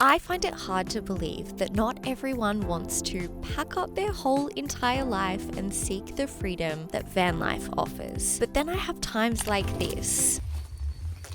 I find it hard to believe that not everyone wants to pack up their whole entire life and seek the freedom that van life offers. But then I have times like this,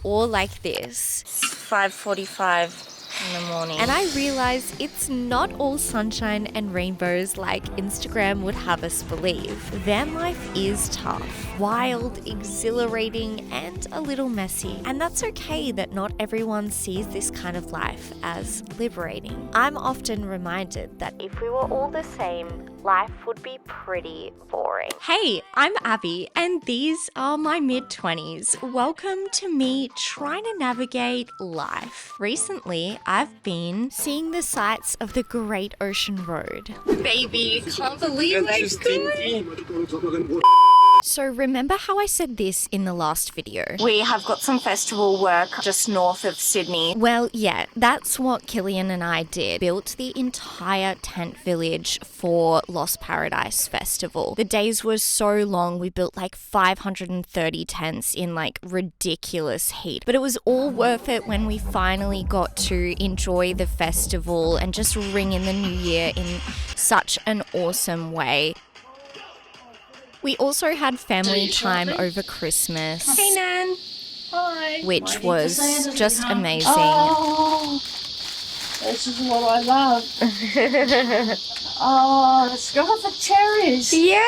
or like this. 5:45 in the morning. And I realize it's not all sunshine and rainbows like Instagram would have us believe. Van life is tough, wild, exhilarating, and a little messy. And that's okay that not everyone sees this kind of life as liberating. I'm often reminded that if we were all the same, life would be pretty boring. Hey, I'm Abby, and these are my mid-20s. Welcome to me trying to navigate life. Recently, I've been seeing the sights of the Great Ocean Road. Baby, can't believe it's good. So remember how I said this in the last video? We have got some festival work just north of Sydney. Well, yeah, that's what Killian and I did. Built the entire tent village for Lost Paradise Festival. The days were so long, we built like 530 tents in like ridiculous heat. But it was all worth it when we finally got to enjoy the festival and just ring in the new year in such an awesome way. We also had family time over Christmas. Hey, Nan. Hi. Which was just amazing. Oh, this is what I love. Oh, let's go for cherries. Yeah.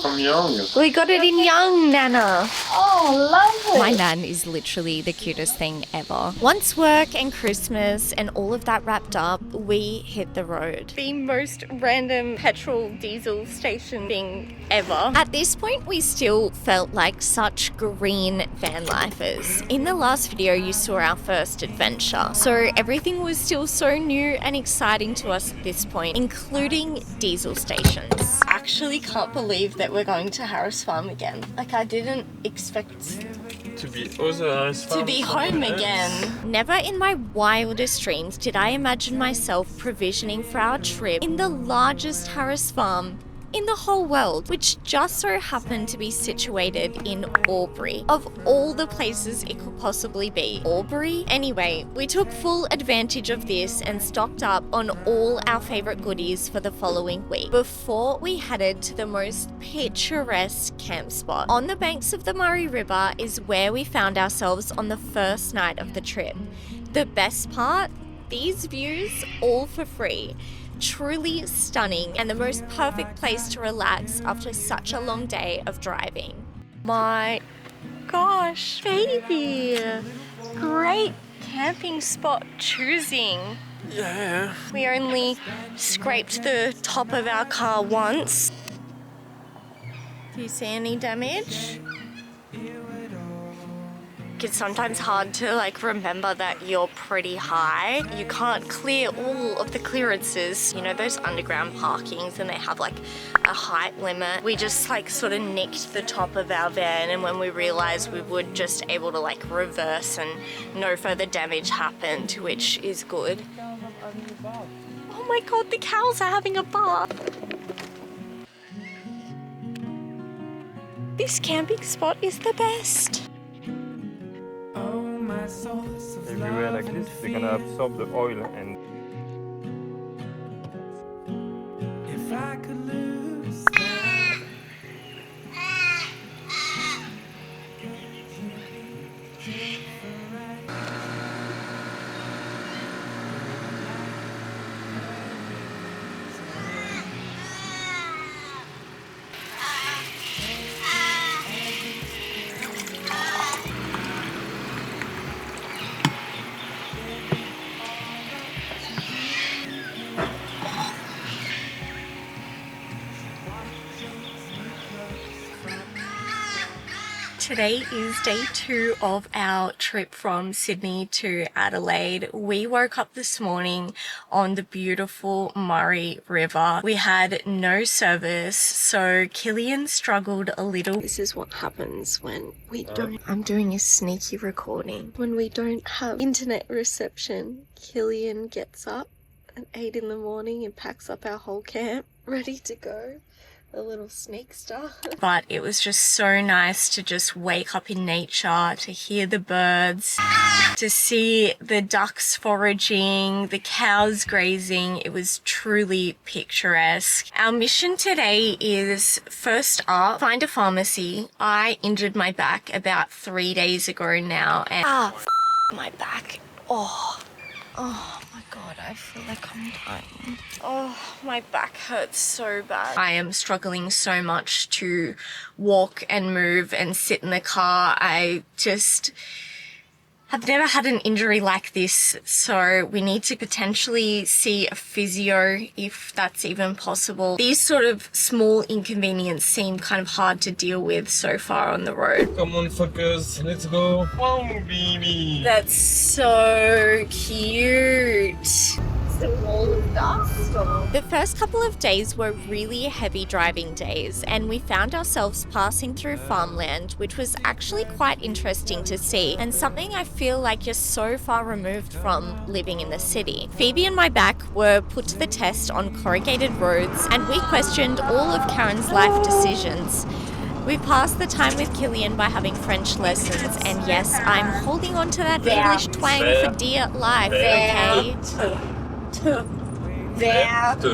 From young. We got it in young, Nana. Oh, lovely. My nan is literally the cutest thing ever. Once work and Christmas and all of that wrapped up, we hit the road. The most random petrol diesel station thing ever. At this point, we still felt like such green van lifers. In the last video, you saw our first adventure. So everything was still so new and exciting to us at this point, including diesel stations. Actually can't believe that we're going to Harris Farm again. Like, I didn't expect To be home again. Never in my wildest dreams did I imagine myself provisioning for our trip in the largest Harris Farm in the whole world, which just so happened to be situated in Albury. Of all the places it could possibly be, Albury? Anyway, we took full advantage of this and stocked up on all our favourite goodies for the following week before we headed to the most picturesque camp spot. On the banks of the Murray River is where we found ourselves on the first night of the trip. The best part? These views all for free. Truly stunning and the most perfect place to relax after such a long day of driving. My gosh, baby. Great camping spot choosing. Yeah. We only scraped the top of our car once. Do you see any damage? It's sometimes hard to like remember that you're pretty high. You can't clear all of the clearances. You know those underground parkings and they have like a height limit. We just like sort of nicked the top of our van, and when we realized we were just able to like reverse and no further damage happened, which is good. Oh my god, the cows are having a bath. This camping spot is the best. Everywhere like this, they're gonna absorb the oil and If I could lose Today is day 2 of our trip from Sydney to Adelaide. We woke up this morning on the beautiful Murray River. We had no service, so Killian struggled a little. This is what happens when we don't... I'm doing a sneaky recording. When we don't have internet reception, Killian gets up at 8 in the morning and packs up our whole camp, ready to go. a little sneakster. But it was just so nice to just wake up in nature, to hear the birds, to see the ducks foraging, the cows grazing. It was truly picturesque. Our mission today is, first up, find a pharmacy. I injured my back about 3 days ago now, and my back. Oh my god, I feel like I'm dying. Oh, my back hurts so bad. I am struggling so much to walk and move and sit in the car. I've never had an injury like this, so we need to potentially see a physio if that's even possible. These sort of small inconveniences seem kind of hard to deal with so far on the road. Come on, fuckers, let's go. Oh, baby. That's so cute. The first couple of days were really heavy driving days, and we found ourselves passing through farmland, which was actually quite interesting to see, and something I feel like you're so far removed from living in the city. Phoebe and my back were put to the test on corrugated roads, and we questioned all of Karen's life decisions. We passed the time with Killian by having French lessons, and yes, I'm holding on to that English twang for dear life, okay? There. That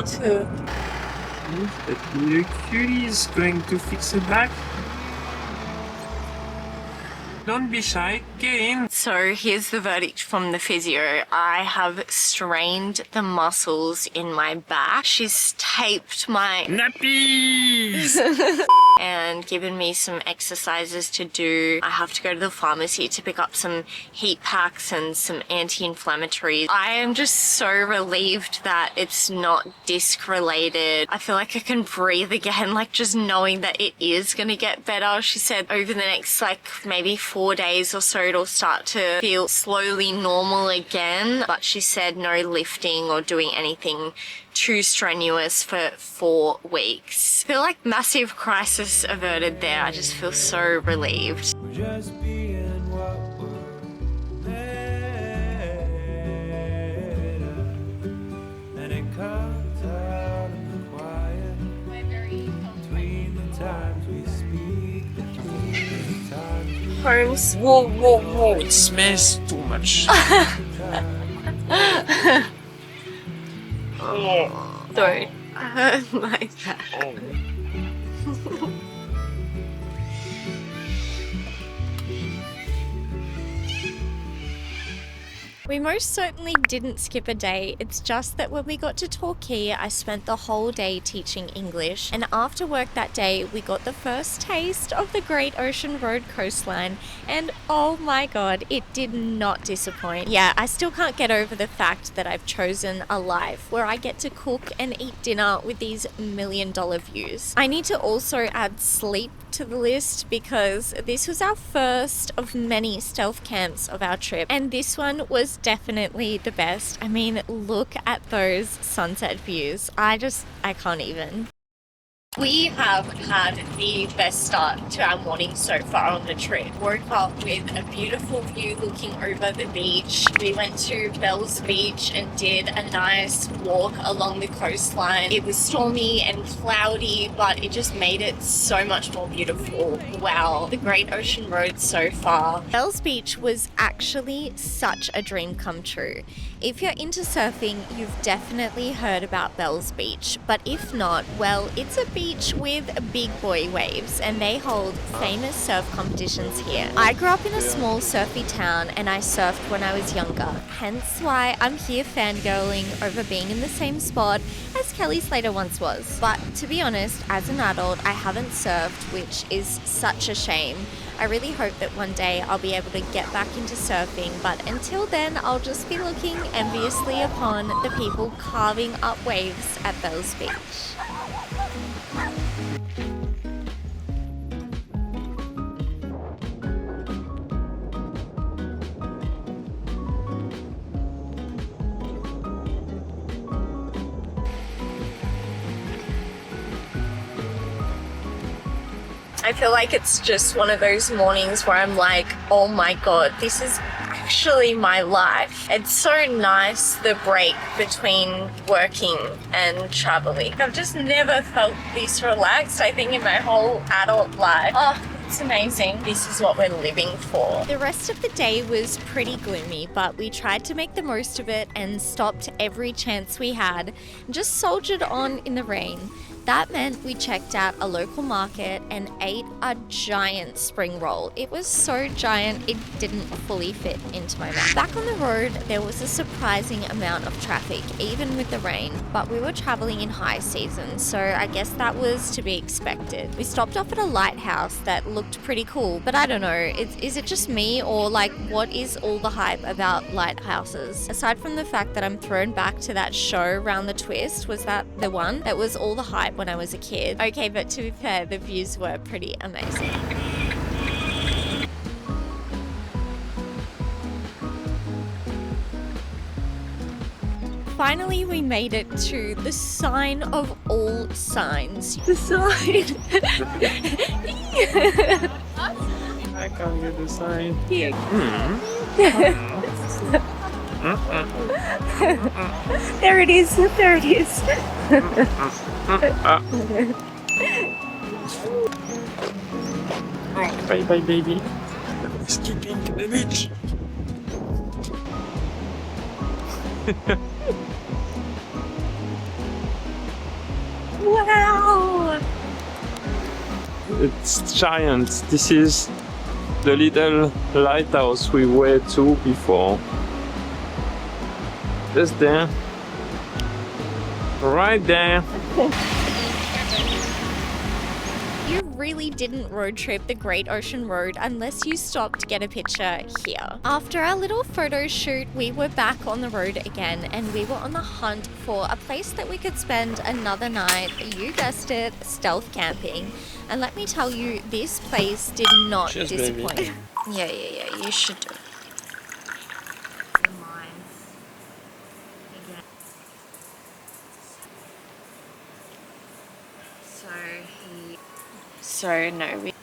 little cutie is going to fix it back. Don't be shy, get in. So here's the verdict from the physio. I have strained the muscles in my back. She's taped my Nappies! and given me some exercises to do. I have to go to the pharmacy to pick up some heat packs and some anti-inflammatories. I am just so relieved that it's not disc related. I feel like I can breathe again, like just knowing that it is gonna get better. She said over the next maybe 4 days or so it'll start to feel slowly normal again, but she said no lifting or doing anything too strenuous for 4 weeks. I feel like massive crisis averted there. I just feel so relieved. We're just being what we're made of. And it comes out in the quiet. Between the times we speak, between the times we Holmes. Whoa, it smells too much. Don't hurt my back. We most certainly didn't skip a day. It's just that when we got to Torquay, I spent the whole day teaching English, and after work that day, we got the first taste of the Great Ocean Road coastline, and oh my god, it did not disappoint. Yeah, I still can't get over the fact that I've chosen a life where I get to cook and eat dinner with these $1 million views. I need to also add sleep to the list because this was our first of many stealth camps of our trip, and this one was definitely the best. I mean, look at those sunset views. I can't even. We have had the best start to our morning so far on the trip. Woke up with a beautiful view looking over the beach. We went to Bell's Beach and did a nice walk along the coastline. It was stormy and cloudy, but it just made it so much more beautiful. Wow, the Great Ocean Road so far. Bell's Beach was actually such a dream come true. If you're into surfing, you've definitely heard about Bell's Beach, but if not, well, it's a beach with big boy waves, and they hold famous surf competitions here. I grew up in a small surfy town, and I surfed when I was younger, hence why I'm here fangirling over being in the same spot as Kelly Slater once was. But to be honest, as an adult, I haven't surfed, which is such a shame. I really hope that one day I'll be able to get back into surfing, but until then I'll just be looking enviously upon the people carving up waves at Bell's Beach. I feel like it's just one of those mornings where I'm like, oh my god, this is literally my life. It's so nice, the break between working and traveling. I've just never felt this relaxed, I think, in my whole adult life. Oh, it's amazing. This is what we're living for. The rest of the day was pretty gloomy, but we tried to make the most of it and stopped every chance we had and just soldiered on in the rain. That meant we checked out a local market and ate a giant spring roll. It was so giant it didn't fully fit into my mouth. Back on the road, there was a surprising amount of traffic, even with the rain, but we were traveling in high season, so I guess that was to be expected. We stopped off at a lighthouse that looked pretty cool, but I don't know, is it just me, or like, what is all the hype about lighthouses? Aside from the fact that I'm thrown back to that show, Round the Twist, was that the one? That was all the hype when I was a kid. Okay, but to be fair, the views were pretty amazing. Finally, we made it to the sign of all signs. The sign! I can't get the sign. Here. There it is, there it is. Bye bye, baby. Skipping to the beach. Wow! It's giant. This is the little lighthouse we were to before. Just there. Right there. You really didn't road trip the Great Ocean Road unless you stopped to get a picture here. After our little photo shoot, we were back on the road again and we were on the hunt for a place that we could spend another night. You guessed it, stealth camping. And let me tell you, this place did not Cheers, disappoint. baby. Yeah, you should do it. So no, we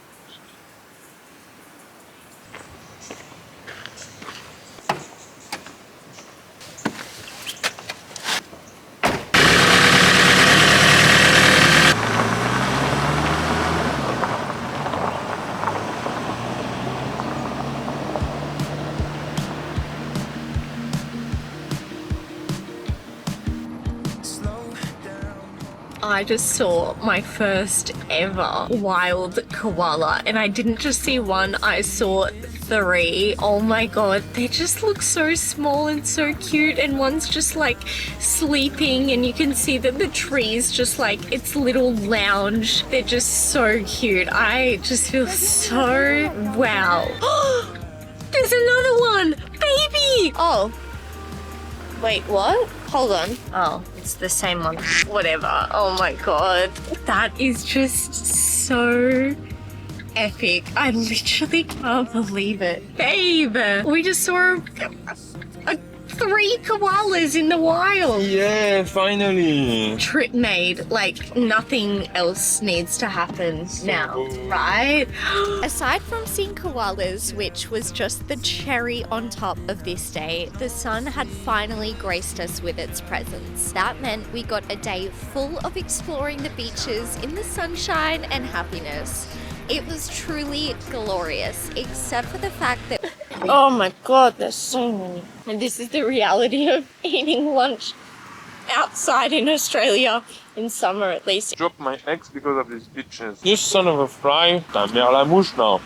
I just saw my first ever wild koala, and I didn't just see one, I saw 3. Oh my god, they just look so small and so cute, and one's just like sleeping and you can see that the tree's just like its little lounge. They're just so cute. I just feel so wow. There's another one! Baby! Oh. Wait, what? Hold on. Oh, it's the same one. Whatever. Oh my god. That is just so epic. I literally can't believe it. Babe! We just saw 3 koalas in the wild. Yeah, finally. Trip made. Like, nothing else needs to happen now, right? Aside from seeing koalas, which was just the cherry on top of this day, the sun had finally graced us with its presence. That meant we got a day full of exploring the beaches in the sunshine and happiness. It was truly glorious, except for the fact that Oh my god, there's so many. And this is the reality of eating lunch outside in Australia, in summer at least. Drop my eggs because of these bitches. You son of a fly. Ta mère la mouche now.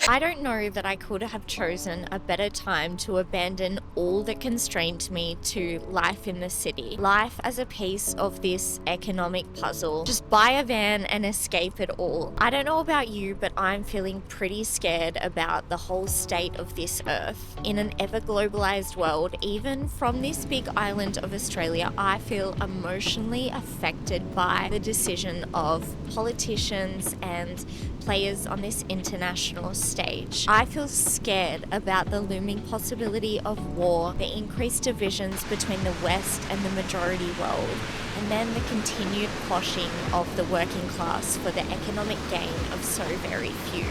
I don't know that I could have chosen a better time to abandon all that constrained me to life in the city. Life as a piece of this economic puzzle. Just buy a van and escape it all. I don't know about you, but I'm feeling pretty scared about the whole state of this earth. In an ever globalized world, even from this big island of Australia, I feel emotionally affected by the decision of politicians and players on this international stage stage. I feel scared about the looming possibility of war, the increased divisions between the West and the majority world, and then the continued quashing of the working class for the economic gain of so very few.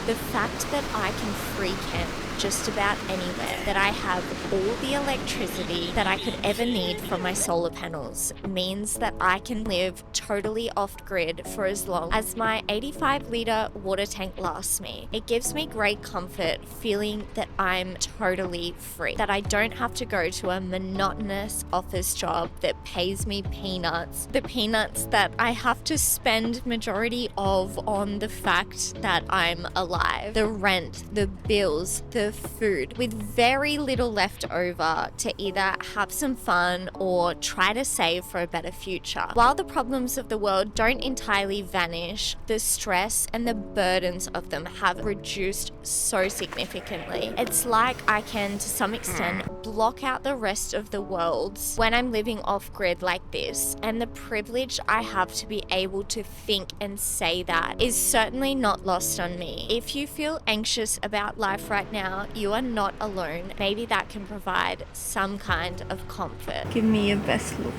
The fact that I can free camp just about anywhere, that I have all the electricity that I could ever need from my solar panels, means that I can live totally off-grid for as long as my 85-litre water tank lasts me. It gives me great comfort feeling that I'm totally free, that I don't have to go to a monotonous office job that pays me peanuts, the peanuts that I have to spend majority of on the fact that I'm alive, the rent, the bills, the food, with very little left over to either have some fun or try to save for a better future. While the problems of the world don't entirely vanish, the stress and the burdens of them have reduced so significantly. It's like I can, to some extent, block out the rest of the world when I'm living off-grid like this, and the privilege I have to be able to think and say that is certainly not lost on me. If you feel anxious about life right now, you are not alone. Maybe that can provide some kind of comfort. Give me your best look.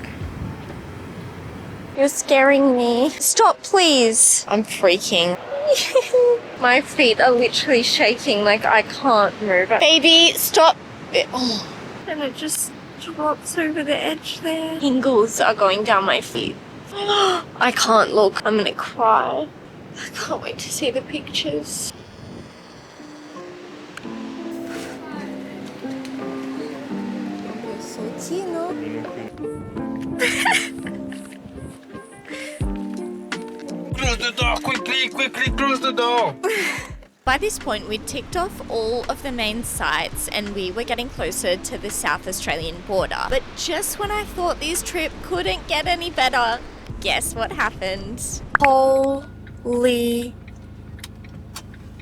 You're scaring me. Stop, please. I'm freaking. My feet are literally shaking like I can't move. Baby, stop. Oh. And it just drops over the edge there. Tingles are going down my feet. I can't look. I'm gonna cry. I can't wait to see the pictures. Close the door, quickly, close the door. By this point, we'd ticked off all of the main sites and we were getting closer to the South Australian border. But just when I thought this trip couldn't get any better, guess what happened? Holy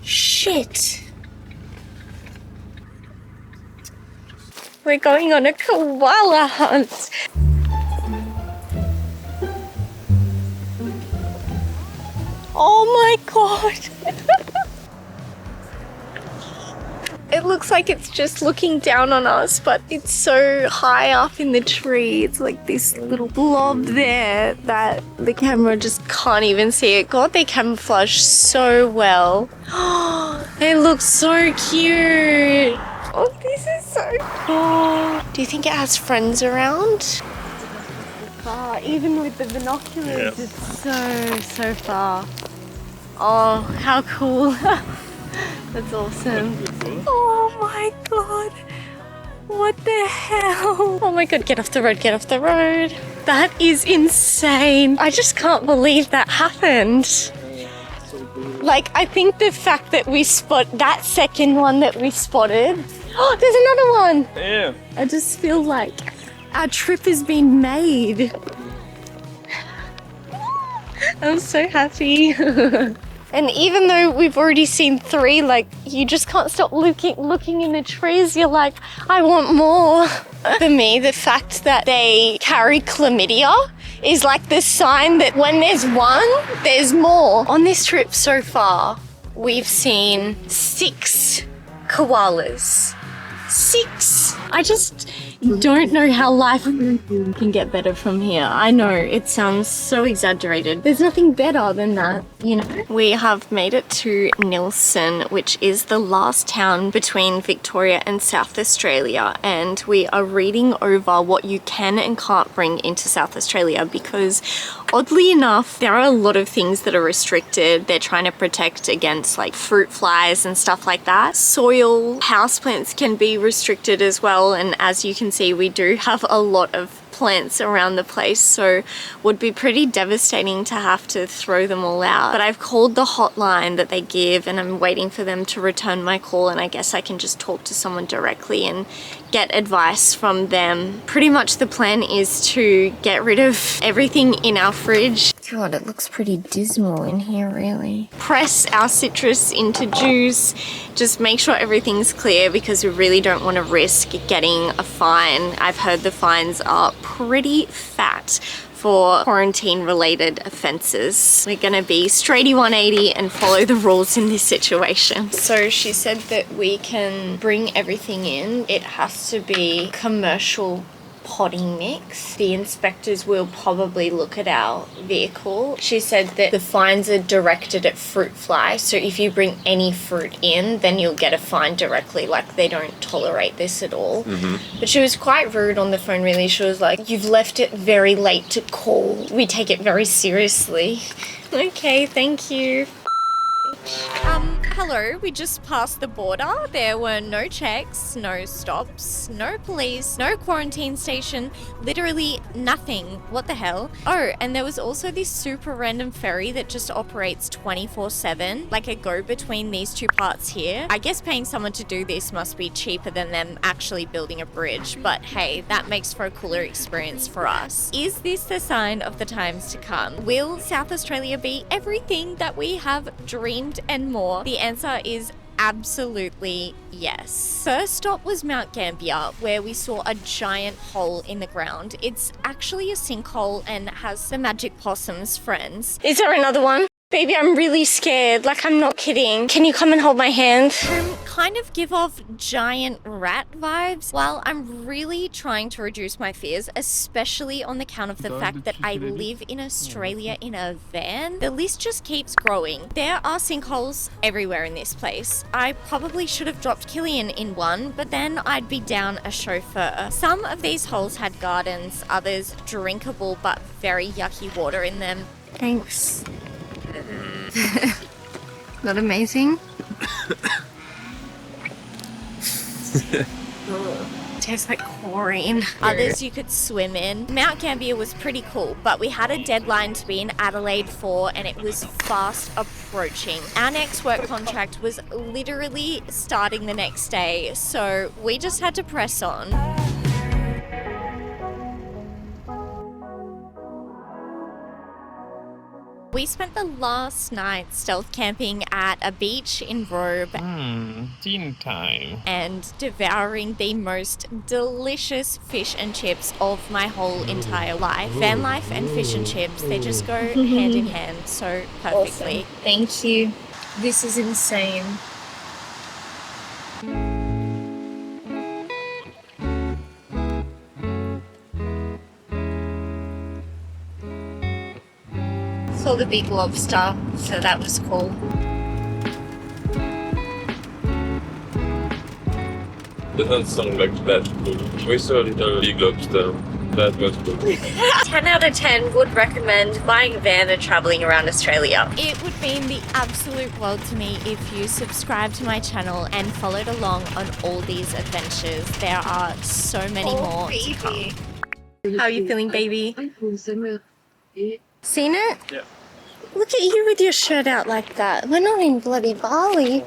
shit. We're going on a koala hunt. Oh my god. It looks like it's just looking down on us, but it's so high up in the tree. It's like this little blob there that the camera just can't even see it. God, they camouflage so well. It looks so cute. Oh, this is so cool. Do you think it has friends around? Far, even with the binoculars, Yeah. It's so far. Oh, how cool. That's awesome. Oh my god. What the hell? Oh my god, get off the road, get off the road. That is insane. I just can't believe that happened. Like, I think the fact that we that second one that we spotted. Oh, there's another one. Yeah. I just feel like our trip has been made. I'm so happy. And even though we've already seen 3, like, you just can't stop looking in the trees. You're like, I want more. For me, the fact that they carry chlamydia is like the sign that when there's one, there's more. On this trip so far, we've seen 6 koalas. 6. I just don't know how life can get better from here. I know it sounds so exaggerated. There's nothing better than that, you know? We have made it to Nelson, which is the last town between Victoria and South Australia, and we are reading over what you can and can't bring into South Australia because oddly enough, there are a lot of things that are restricted. They're trying to protect against like fruit flies and stuff like that. Soil, houseplants can be restricted as well, and as you can see, we do have a lot of plants around the place, so would be pretty devastating to have to throw them all out. But I've called the hotline that they give and I'm waiting for them to return my call, and I guess I can just talk to someone directly and get advice from them. Pretty much the plan is to get rid of everything in our fridge. God, it looks pretty dismal in here, really. Press our citrus into juice. Just make sure everything's clear because we really don't want to risk getting a fine. I've heard the fines are pretty fat for quarantine related offences. We're gonna be straighty 180 and follow the rules in this situation. So she said that we can bring everything in. It has to be commercial potting mix. The inspectors will probably look at our vehicle. She said that the fines are directed at fruit fly, so if you bring any fruit in, then you'll get a fine directly. Like, they don't tolerate this at all. But she was quite rude on the phone, really. She was like, you've left it very late to call. We take it very seriously. Okay, thank you. Hello, we just passed the border. There were no checks, no stops, no police, no quarantine station, literally nothing. What the hell? Oh, and there was also this super random ferry that just operates 24/7, like a go-between these two parts here. I guess paying someone to do this must be cheaper than them actually building a bridge, but hey, that makes for a cooler experience for us. Is this the sign of the times to come? Will South Australia be everything that we have dreamed and more? The answer is absolutely yes. First stop was Mount Gambier, where we saw a giant hole in the ground. It's actually a sinkhole and has the magic possum's friends. Is there another one? Baby, I'm really scared. Like, I'm not kidding. Can you come and hold my hand? Kind of give off giant rat vibes. While I'm really trying to reduce my fears, especially on the count of the fact that I live in Australia in a van, the list just keeps growing. There are sinkholes everywhere in this place. I probably should have dropped Killian in one, but then I'd be down a chauffeur. Some of these holes had gardens, others drinkable but very yucky water in them. Thanks. Not amazing? Tastes like chlorine. Others you could swim in. Mount Gambier was pretty cool, but we had a deadline to be in Adelaide for, and it was fast approaching. Our next work contract was literally starting the next day, so we just had to press on. We spent the last night stealth camping at a beach in Robe Teen time. and devouring the most delicious fish and chips of my whole entire life. Van life and fish and chips, they just go hand in hand so perfectly. Awesome. Thank you. This is insane. Saw the big lobster, so that was cool. Doesn't sound like that cool. We saw a little big lobster. That was cool. 10 out of 10 would recommend buying a van and traveling around Australia. It would mean the absolute world to me if you subscribe to my channel and followed along on all these adventures. There are so many more to come. How are you feeling, baby? Seen it? Yeah. Look at you with your shirt out like that. We're not in bloody Bali.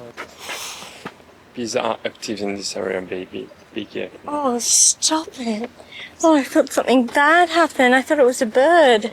Bees are active in this area, baby. Be careful. Oh, stop it. Oh, I thought something bad happened. I thought it was a bird.